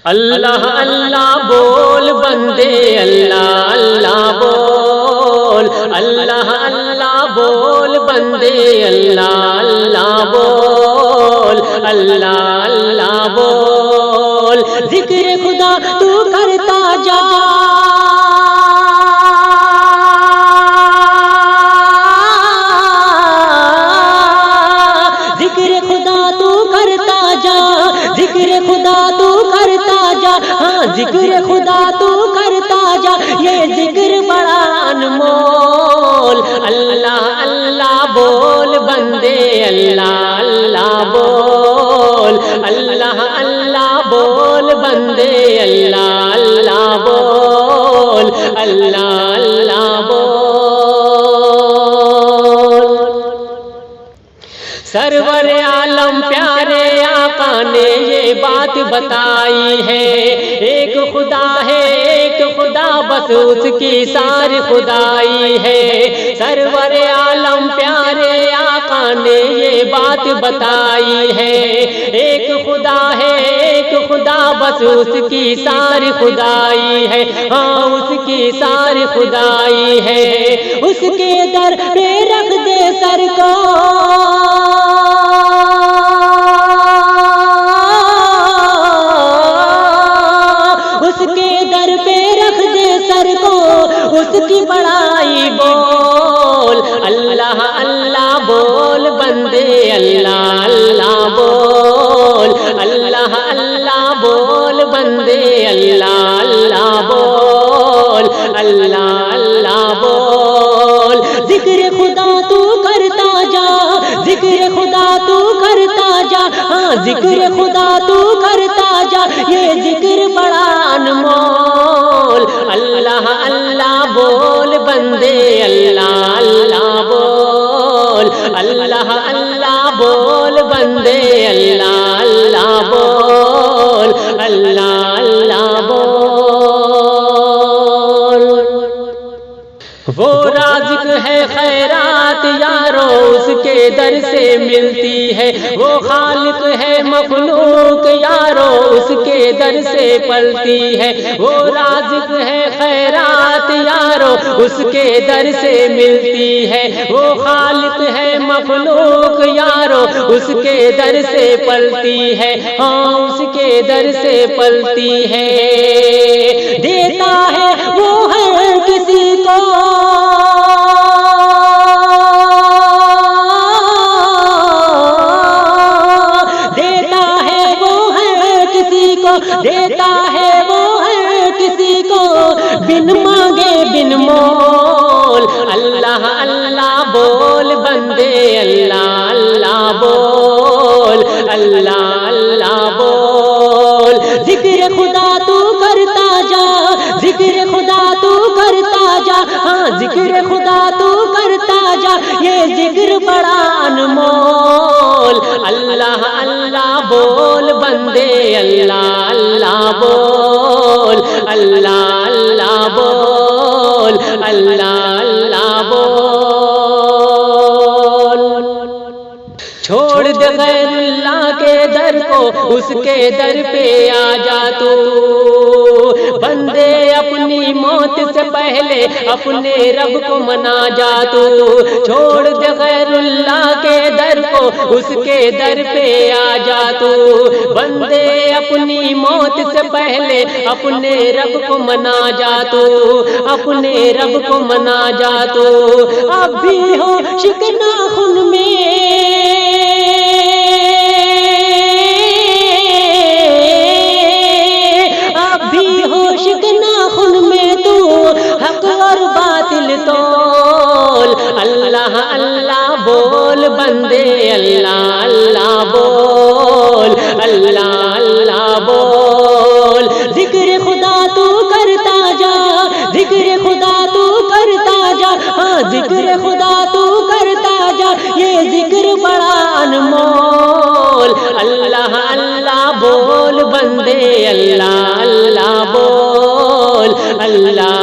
اللہ اللہ بول بندے اللہ اللہ بول، اللہ اللہ بول بندے اللہ اللہ بول، اللہ اللہ بول، ذکر خدا تو کرتا جا، ذکر خدا تو کرتا جا، ذکر خدا تو کرتا جا، ہاں ذکر خدا تو کرتا جا، یہ ذکر بڑا انمول، اللہ اللہ بول بندے اللہ اللہ بول، اللہ اللہ بول بندے اللہ اللہ بول، اللہ اللہ بول۔ سرور عالم پیارے آقا نے یہ بات بتائی ہے، ایک خدا ہے ایک خدا بس اس کی ساری خدائی ہے، سرور عالم پیارے آقا نے یہ بات بتائی ہے، ایک خدا ہے ایک خدا بس اس کی ساری خدائی ہے، ہاں اس کی ساری خدائی ہے، اس کے در پہ رکھ دے سر کو، اس کی بڑائی بول، اللہ اللہ بول بندے اللہ اللہ بول، اللہ اللہ بول بندے اللہ اللہ بول، اللہ اللہ بول، ذکر خدا تو کرتا جا، ذکر خدا تو کرتا جا، ہاں ذکر خدا تو کرتا جا، یہ ذکر بڑا انمول، اللہ اللہ بول بندے اللہ اللہ بول، اللہ اللہ بول بندے اللہ اللہ بول، اللہ اللہ بول۔ وہ رازق ہے خیرات یارو اس کے در سے ملتی ہے، وہ خالق ہے مخلوق یارو اس کے در سے پلتی ہے، وہ رازق ہے خیرات یارو اس کے در سے ملتی ہے، وہ خالق ہے مخلوق یارو اس کے در سے پلتی ہے، ہاں اس کے در سے پلتی ہے، دیتا ہے وہ ہر کسی کو، دیتا ہے وہ ہر کسی کو، بن مانگے بن مول، اللہ اللہ بول بندے اللہ اللہ بول، اللہ اللہ بول، ذکر خدا تو کرتا جا، ذکر خدا تو کرتا جا، ہاں ذکر خدا تو کرتا جا، یہ ذکر بڑا انمول، اللہ اللہ بول بندے اللہ اللہ بول، اللہ اللہ بول، اللہ اللہ بول، چھوڑ دے غیر اللہ کے در کو اس کے در پہ آ جا تو، بندے اپنی موت سے پہلے اپنے رب کو منا جا تو، چھوڑ دے غیر اللہ کے در کو اس کے در پہ آ جا تو، بندے اپنی موت سے پہلے اپنے رب کو منا جا تو، اپنے رب کو منا جا تو، اب بھی ہو شکنا خون میں، اللہ اللہ بول بندے اللہ اللہ بول، اللہ اللہ بول، ذکر خدا تو کرتا جا، ذکر خدا تو کرتا جا، ہاں ذکر خدا تو کرتا جا، یہ ذکر بڑا انمول، اللہ اللہ بول بندے اللہ اللہ بول، اللہ